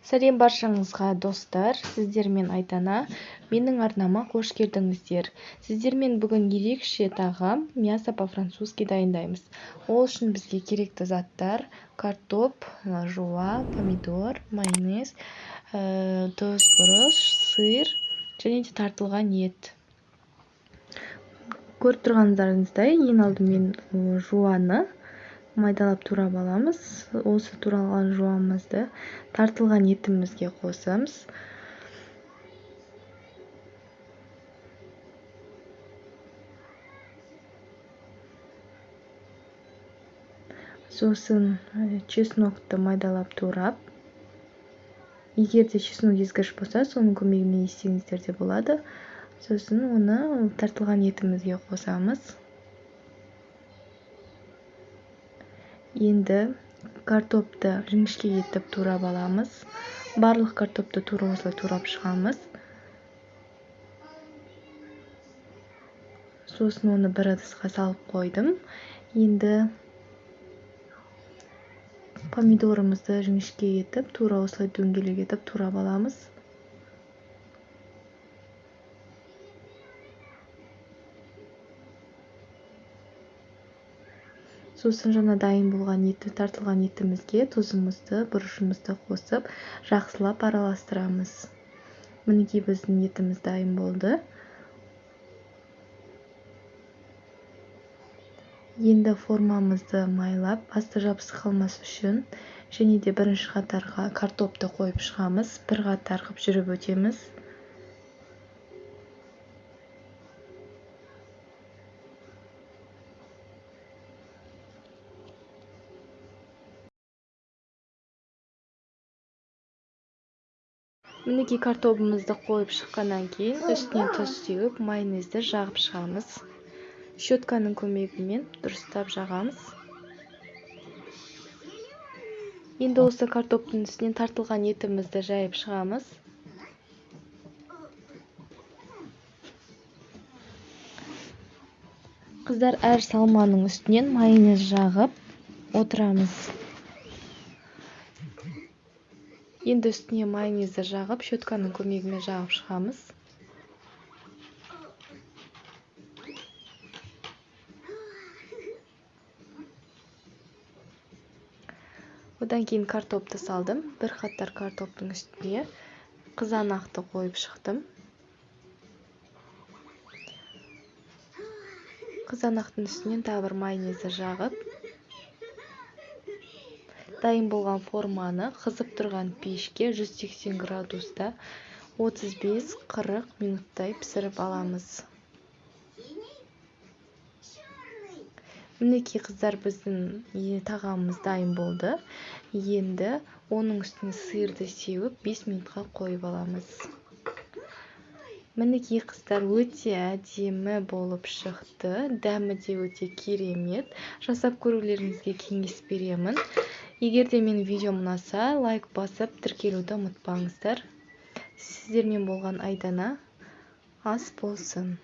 Сәлем баршаңызға достар, сіздермен Айдана. Менің арнама қош келдіңіздер. Сіздермен бүгін ерекше тағам мясо по-французски дайындаймыз. Ол үшін бізге керекті заттар: картоп, жуа, помидор, майонез, тұз, бұрыш, сыр және де тартылған ет. Көріп тұрғандарыңыздай, ең алдымен жуаны майдалап турап аламыз. Осы туралған жуамызды тартылған етімізге қосамыз. Сосын чеснокты майдалап турап. Егер де чеснок езгіш болса, соның көмегімен езсеңіздер де болады. Сосын оны тартылған етімізге қосамыз. Енді картопты жіңішке етіп турап аламыз. Барлық картопты тура осылай турап шығамыз. Сосын оны бір ыдысқа салып қойдым. Енді помидорымызды жіңішке етіп, тура осылай дөңгелек етіп турап аламыз. Сосын жаңа дайын болған тартылған етімізге тұзымызды, бұрышымызды қосып, жақсылап араластырамыз. Мінекей біздің етіміз дайын болды. Енді формамызды майлап, асты жабысып қалмас үшін және де бірінші қатарға картопты қойып шығамыз. Бір қатар қып жүріп өтеміз. Мінекей картопымызды қойып шыққаннан кейін үстінен тұз сеуіп, майонезді жағып шығамыз. Щетканың көмегімен дұрыстап жағамыз. Енді осы картоптың үстінен тартылған етімізді жайып шығамыз. Қыздар, әр салманың үстінен майонез жағып отырамыз. Енді үстіне майонезді жағып, щетканың көмегімен жағып шығамыз. Одан кейін картопты салдым. Бір қатар картоптың үстіне қызанақты қойып шықтым. Қызанақтың үстінен тағы бір майонезді жағып, дайын болған форманы қызып тұрған пешке 180 градуста 35-40 минуттай пісіріп аламыз. Мінекей қыздар, біздің тағамымыз дайын болды. Енді оның үстіне сырды сеуіп 5 минутқа қойып аламыз. Мінекей қыздар, өте әдемі болып шықты. Дәмі де өте керемет. Жасап көрулеріңізге кеңес беремін. Егер де менің видеом ұнаса, лайк басып, тіркелуді ұмытпаңыздар. Сіздермен болған Айдана. Ас болсын.